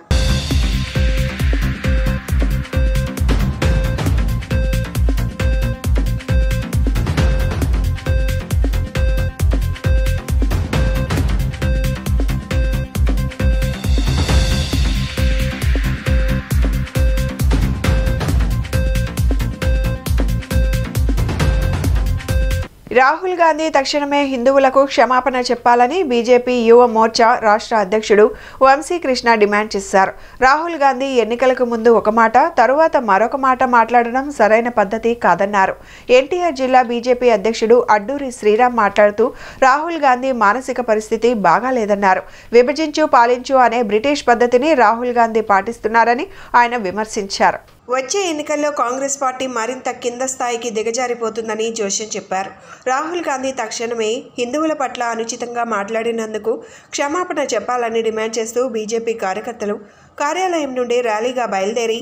రాహుల్ గాంధీ తక్షణమే హిందువులకు క్షమాపణ చెప్పాలని బీజేపీ యువ మోర్చా రాష్ట్ర అధ్యక్షుడు వంశీకృష్ణ డిమాండ్ చేశారు. రాహుల్ గాంధీ ఎన్నికలకు ముందు ఒక మాట, తరువాత మరొక మాట మాట్లాడడం సరైన పద్ధతి కాదన్నారు. ఎన్టీఆర్ జిల్లా బీజేపీ అధ్యక్షుడు అడ్డూరి శ్రీరామ్ మాట్లాడుతూ రాహుల్ గాంధీ మానసిక పరిస్థితి బాగాలేదన్నారు. విభజించు పాలించు అనే బ్రిటిష్ పద్ధతిని రాహుల్ గాంధీ పాటిస్తున్నారని ఆయన విమర్శించారు. వచ్చే ఎన్నికల్లో కాంగ్రెస్ పార్టీ మరింత కింద స్థాయికి దిగజారిపోతుందని జోషన్ చెప్పారు. రాహుల్ గాంధీ తక్షణమే హిందువుల పట్ల అనుచితంగా మాట్లాడినందుకు క్షమాపణ చెప్పాలని డిమాండ్ చేస్తూ బీజేపీ కార్యకర్తలు కార్యాలయం నుండి ర్యాలీగా బయలుదేరి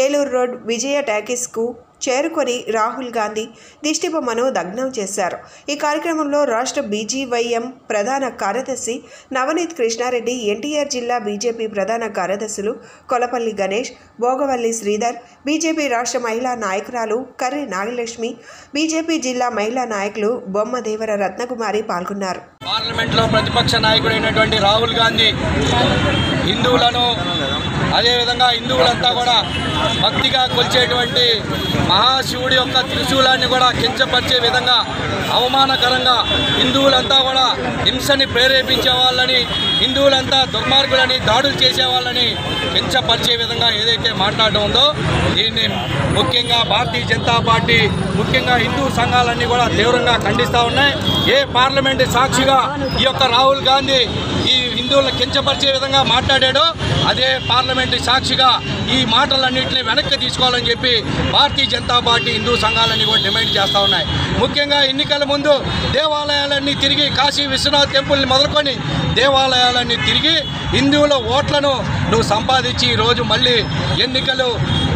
ఏలూరు రోడ్ విజయ టాకీస్కు చేరుకొని రాహుల్ గాంధీ దిష్టిబొమ్మను దగ్నం చేశారు. ఈ కార్యక్రమంలో రాష్ట్ర బీజీవైఎం ప్రధాన కార్యదర్శి నవనీత్ కృష్ణారెడ్డి, ఎన్టీఆర్ జిల్లా బీజేపీ ప్రధాన కార్యదర్శులు కొలపల్లి గణేష్, భోగవల్లి శ్రీధర్, బీజేపీ రాష్ట్ర మహిళా నాయకురాలు కర్రి నాగలక్ష్మి, బీజేపీ జిల్లా మహిళా నాయకులు బొమ్మదేవర రత్నకుమారి పాల్గొన్నారు. పార్లమెంట్లో ప్రతిపక్ష నాయకుడైనటువంటి రాహుల్ గాంధీ హిందువులను, అదేవిధంగా హిందువులంతా కూడా భక్తిగా కొలిచేటువంటి మహాశివుడి యొక్క త్రిశూలాన్ని కూడా కించపరిచే విధంగా అవమానకరంగా హిందువులంతా కూడా హింసని ప్రేరేపించే వాళ్ళని, హిందువులంతా దుర్మార్గులని, దాడులు చేసే వాళ్ళని కించపరిచే విధంగా ఏదైతే మాట్లాడడం ఉందో దీన్ని ముఖ్యంగా భారతీయ జనతా పార్టీ, ముఖ్యంగా హిందూ సంఘాలన్నీ కూడా తీవ్రంగా ఖండిస్తూ ఉన్నాయి. ఏ పార్లమెంటు సాక్షిగా ఈ యొక్క రాహుల్ గాంధీ ఈ హిందువులను కించపరిచే విధంగా మాట్లాడాడో అదే పార్లమెంటు సాక్షిగా ఈ మాటలన్నింటినీ వెనక్కి తీసుకోవాలని చెప్పి భారతీయ జనతా పార్టీ, హిందూ సంఘాలన్నీ కూడా డిమాండ్ చేస్తూ ఉన్నాయి. ముఖ్యంగా ఎన్నికల ముందు దేవాలయాలన్నీ తిరిగి, కాశీ విశ్వనాథ్ టెంపుల్ని మొదలుకొని దేవాలయాలన్నీ తిరిగి హిందువుల ఓట్లను నువ్వు సంపాదించి ఈరోజు మళ్ళీ ఎన్నికలు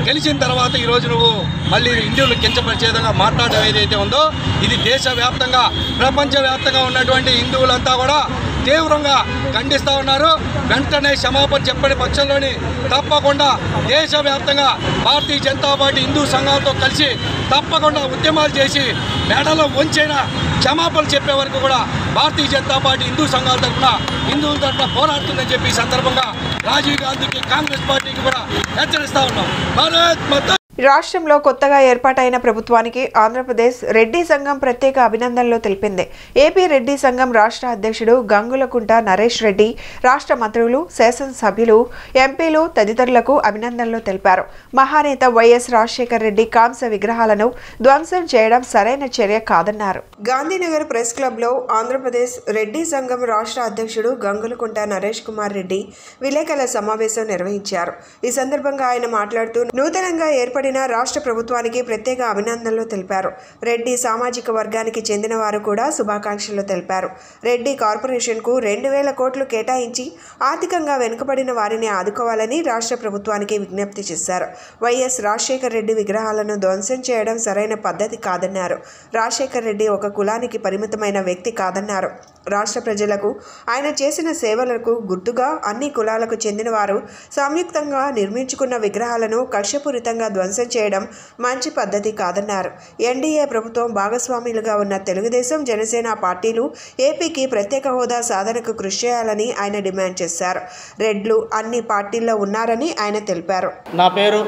గెలిచిన తర్వాత ఈరోజు నువ్వు మళ్ళీ హిందువులు కించపరిచే విధంగా మాట్లాడడం ఏదైతే ఉందో ఇది దేశవ్యాప్తంగా, ప్రపంచవ్యాప్తంగా ఉన్నటువంటి హిందువులంతా కూడా తీవ్రంగా ఖండిస్తూ ఉన్నారు. వెంటనే క్షమాపణ చెప్పని పక్షంలోని తప్పకుండా దేశవ్యాప్తంగా భారతీయ జనతా పార్టీ హిందూ సంఘాలతో కలిసి తప్పకుండా ఉద్యమాలు చేసి మెడలో వంచైనా క్షమాపణ చెప్పే వరకు కూడా భారతీయ జనతా పార్టీ హిందూ సంఘాల తరఫున, హిందువుల తరఫున పోరాడుతుందని చెప్పి ఈ సందర్భంగా రాజీవ్ గాంధీకి, కాంగ్రెస్ పార్టీకి కూడా హెచ్చరిస్తా ఉన్నాం. భారత్ మాతా. రాష్ట్రంలో కొత్తగా ఏర్పాటైన ప్రభుత్వానికి ఆంధ్రప్రదేశ్ రెడ్డి సంఘం ప్రత్యేక అభినందనలు తెలిపింది. ఏపీ రెడ్డి సంఘం రాష్ట్ర అధ్యక్షుడు గంగులకుంట నరేష్ రెడ్డి, రాష్ట్ర మంత్రులు, శాసనసభ్యులు, ఎంపీలు తదితరులకు అభినందనలు తెలిపారు. మహానేత వైఎస్ రాజశేఖర్ రెడ్డి కాంస్య విగ్రహాలను ధ్వంసం చేయడం సరైన చర్య కాదన్నారు. గాంధీనగర్ ప్రెస్ క్లబ్లో ఆంధ్రప్రదేశ్ రెడ్డి సంఘం రాష్ట్ర అధ్యక్షుడు గంగులకుంట నరేష్ కుమార్ రెడ్డి విలేకరుల సమావేశం నిర్వహించారు. ఈ సందర్భంగా ఆయన మాట్లాడుతూ నూతనంగా ఏర్పడిన రాష్ట్ర ప్రభుత్వానికి ప్రత్యేక అభినందనలు తెలిపారు. రెడ్డి సామాజిక వర్గానికి చెందిన వారు కూడా శుభాకాంక్షలు తెలిపారు. రెడ్డి కార్పొరేషన్కు 2,000 కోట్లు కేటాయించి ఆర్థికంగా వెనుకబడిన వారిని ఆదుకోవాలని రాష్ట్ర ప్రభుత్వానికి విజ్ఞప్తి చేశారు. వైఎస్ రాజశేఖర్ రెడ్డి విగ్రహాలను ధ్వంసం చేయడం సరైన పద్ధతి కాదన్నారు. రాజశేఖర్ రెడ్డి ఒక కులానికి పరిమితమైన వ్యక్తి కాదన్నారు. రాష్ట్ర ప్రజలకు ఆయన చేసిన సేవలకు గుర్తుగా అన్ని కులాలకు చెందిన వారు సంయుక్తంగా నిర్మించుకున్న విగ్రహాలను కక్షపూరితంగా ధ్వంసం చేయడం మంచి పద్ధతి కాదన్నారు. ఎన్డీఏ ప్రభుత్వం భాగస్వాములుగా ఉన్న తెలుగుదేశం, జనసేన పార్టీలు ఏపీకి ప్రత్యేక హోదా సాధనకు కృషి చేయాలని ఆయన డిమాండ్ చేశారు. రెడ్లు అన్ని పార్టీల్లో ఉన్నారని ఆయన తెలిపారు. నా పేరు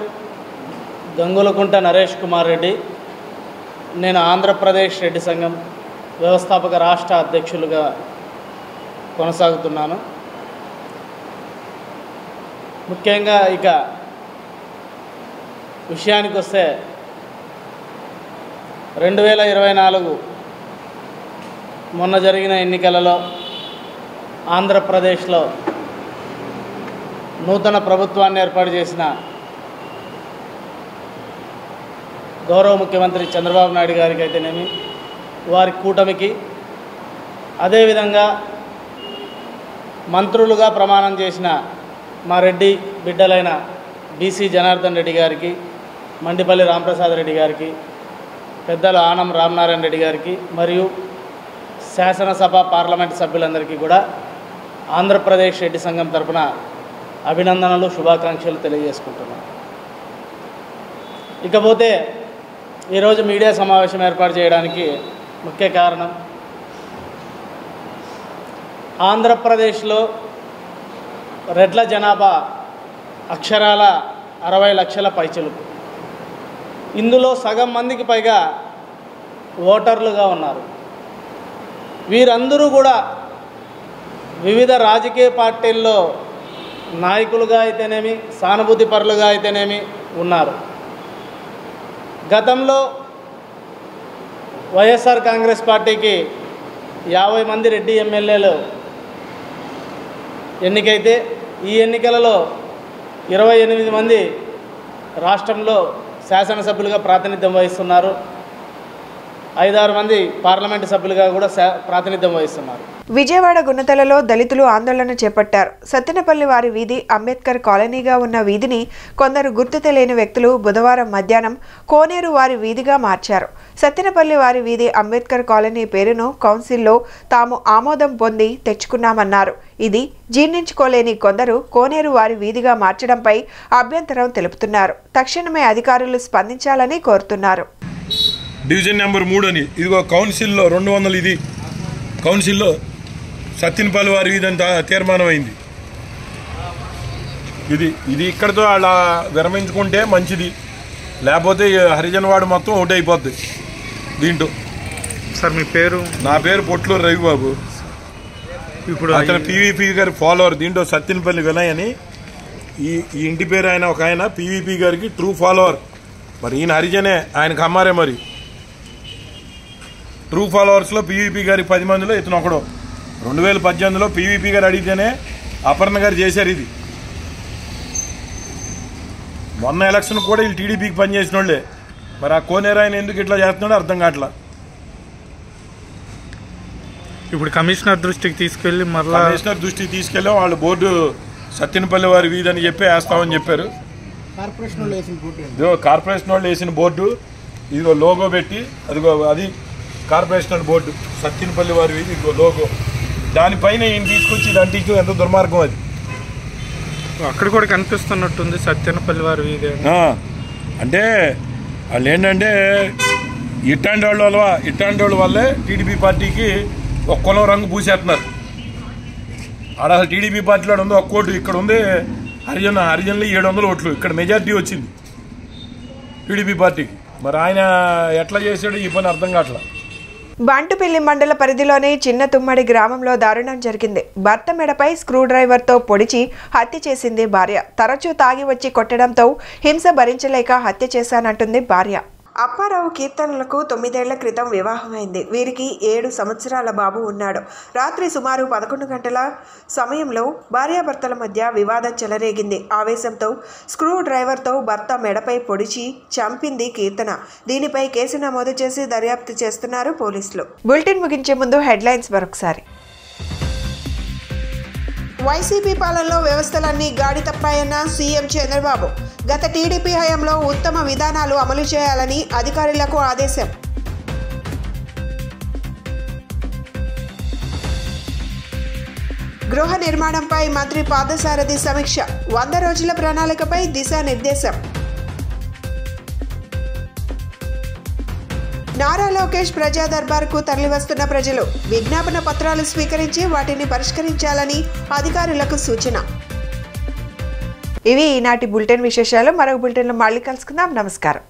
గంగులకుంట నరేష్ కుమార్ రెడ్డి. నేను ఆంధ్రప్రదేశ్ రెడ్డి సంఘం వ్యవస్థాపక రాష్ట్ర అధ్యక్షులుగా కొనసాగుతున్నాను. ముఖ్యంగా ఇక విషయానికి వస్తే 2024 మొన్న జరిగిన ఎన్నికలలో ఆంధ్రప్రదేశ్లో నూతన ప్రభుత్వాన్ని ఏర్పాటు చేసిన గౌరవ ముఖ్యమంత్రి చంద్రబాబు నాయుడు గారికి అయితేనేమి, వారి కూటమికి, అదేవిధంగా మంత్రులుగా ప్రమాణం చేసిన మా రెడ్డి బిడ్డలైన బీసీ జనార్దన్ రెడ్డి గారికి, మండిపల్లి రాంప్రసాద్ రెడ్డి గారికి, పెద్దలు ఆనం రామనారాయణ రెడ్డి గారికి మరియు శాసనసభ పార్లమెంట్ సభ్యులందరికీ కూడా ఆంధ్రప్రదేశ్ రెడ్డి సంఘం తరపున అభినందనలు, శుభాకాంక్షలు తెలియజేసుకుంటున్నాను. ఇకపోతే ఈరోజు మీడియా సమావేశం ఏర్పాటు చేయడానికి ముఖ్య కారణం, ఆంధ్రప్రదేశ్లో రెడ్ల జనాభా అక్షరాల 60 లక్షల పైచిలుకు. ఇందులో సగం మందికి పైగా ఓటర్లుగా ఉన్నారు. వీరందరూ కూడా వివిధ రాజకీయ పార్టీల్లో నాయకులుగా అయితేనేమి, సానుభూతి పరులుగా అయితేనేమి ఉన్నారు. గతంలో వైఎస్ఆర్ కాంగ్రెస్ పార్టీకి 50 మంది రెడ్డి ఎమ్మెల్యేలు ఎన్నికైతే ఈ ఎన్నికలలో 28 మంది రాష్ట్రంలో శాసనసభ్యులుగా ప్రాతినిధ్యం వహిస్తున్నారు. 5-6 మంది పార్లమెంటు సభ్యులుగా కూడా ప్రాతినిధ్యం వహిస్తున్నారు. విజయవాడ గుణతలలో దళితులు ఆందోళన చేపట్టారు. సత్తెనపల్లి వారి వీధి అంబేద్కర్ కాలనీగా ఉన్న వీధిని కొందరు గుర్తు తెలియని వ్యక్తులు బుధవారం మధ్యాహ్నం కోనేరు వారి వీధిగా మార్చారు. సత్తెనపల్లి వారి వీధి అంబేద్కర్ కాలనీ పేరును కౌన్సిల్లో తాము ఆమోదం పొంది తెచ్చుకున్నామన్నారు. ఇది జీర్ణించుకోలేని కొందరు కోనేరు వారి వీధిగా మార్చడంపై అభ్యంతరం తెలుపుతున్నారు. తక్షణమే అధికారులు స్పందించాలని కోరుతున్నారు. డివిజన్ నెంబర్ 3 అని ఇదిగో కౌన్సిల్లో 200 ఇది కౌన్సిల్లో సత్యనపల్లి వారి ఇదంతా తీర్మానం అయింది. ఇది ఇక్కడితో అలా విరమించుకుంటే మంచిది, లేకపోతే హరిజనవాడు మొత్తం ఒకటి అయిపోద్ది దీంట్లో. సార్ మీ పేరు? నా పేరు పొట్లూరు రవిబాబు. ఇప్పుడు అతను పీవీపీ గారి ఫాలోవర్. దీంట్లో సత్యనపల్లి వినయ్ అని ఈ ఇంటి పేరు ఆయన ఒక ఆయన పీవీపీ గారికి ట్రూ ఫాలోవర్. మరి ఈయన హరిజనే, ఆయనకు అమ్మారే. మరి ట్రూ ఫాలోవర్స్లో పీవీపీ గారి 10 మందిలో ఇతను ఒకడు. 2018లో పీవీపీ గారు అడిగితేనే అపర్ణ గారు చేశారు ఇది. మొన్న ఎలక్షన్ కూడా వీళ్ళు టీడీపీకి పనిచేసిన వాళ్ళే. మరి ఆ కోనేరు ఆయన ఎందుకు ఇట్లా చేస్తున్నాడో అర్థం కావట్లా. ఇప్పుడు కమిషనర్ దృష్టికి తీసుకెళ్ళి కమిషనర్ దృష్టికి తీసుకెళ్ళి వాళ్ళు బోర్డు సత్యనపల్లి వారి వీధి అని చెప్పి వేస్తామని చెప్పారు. కార్పొరేషన్ వాళ్ళు వేసిన బోర్డు ఇదిగో లోగో పెట్టి, అదిగో అది కార్పొరేషన్ బోర్డు సత్యనపల్లి వారి వీధి, ఇదిగో లోగో. దానిపైన ఈయన తీసుకొచ్చి ఇది అంటించడం ఎంత దుర్మార్గం. అది అక్కడ కూడా కనిపిస్తున్నట్టుంది సత్యనపల్లి వారి వీధి అంటే వాళ్ళు ఏంటంటే ఇట్లాంటి వాళ్ళ వల్లే టీడీపీ పార్టీకి ఒక కులం రంగు పూసేస్తున్నారు. ఆడ అసలు టీడీపీ పార్టీలో ఉంది ఒక్క ఓటు, ఇక్కడ ఉంది హరిజనులు 700 ఓట్లు. ఇక్కడ మెజార్టీ వచ్చింది టీడీపీ పార్టీకి. మరి ఆయన ఎట్లా చేశాడు ఈ పని అర్థం కావట్లా. బంటుపల్లి మండల పరిధిలోని చిన్న తుమ్మడి గ్రామంలో దారుణం జరిగింది. భర్త మెడపై స్క్రూ డ్రైవర్తో పొడిచి హత్య చేసింది భార్య. తరచూ తాగి వచ్చి కొట్టడంతో హింస భరించలేక హత్య చేశానంటుంది భార్య. అప్పారావు కీర్తనలకు 9 ఏళ్ల క్రితం వివాహమైంది. వీరికి 7 సంవత్సరాల బాబు ఉన్నాడు. రాత్రి సుమారు 11 గంటల సమయంలో భార్యాభర్తల మధ్య వివాదం చెలరేగింది. ఆవేశంతో స్క్రూ డ్రైవర్తో భర్త మెడపై పొడిచి చంపింది కీర్తన. దీనిపై కేసు నమోదు చేసి దర్యాప్తు చేస్తున్నారు పోలీసులు. బులెటిన్ ముగించే ముందు హెడ్లైన్స్ మరొకసారి. వైసీపీ పాలనలో వ్యవస్థలన్నీ గాడి తప్పాయన్న సీఎం చంద్రబాబు. గత టీడీపీ హయాంలో ఉత్తమ విధానాలు అమలు చేయాలని అధికారులకు ఆదేశం. గృహ నిర్మాణంపై మంత్రి పార్థసారథి సమీక్ష. 100 రోజుల ప్రణాళికపై దిశానిర్దేశం. నారా లోకేష్ ప్రజా దర్బార్కు తరలివస్తున్న ప్రజలు విజ్ఞాపన పత్రాలు స్వీకరించి వాటిని పరిష్కరించాలని అధికారులకు సూచన. ఇవి ఈనాటి బులెటిన్ విశేషాలు. మరొక బులెటిన్లో మళ్ళీ కలుసుకుందాం. నమస్కారం.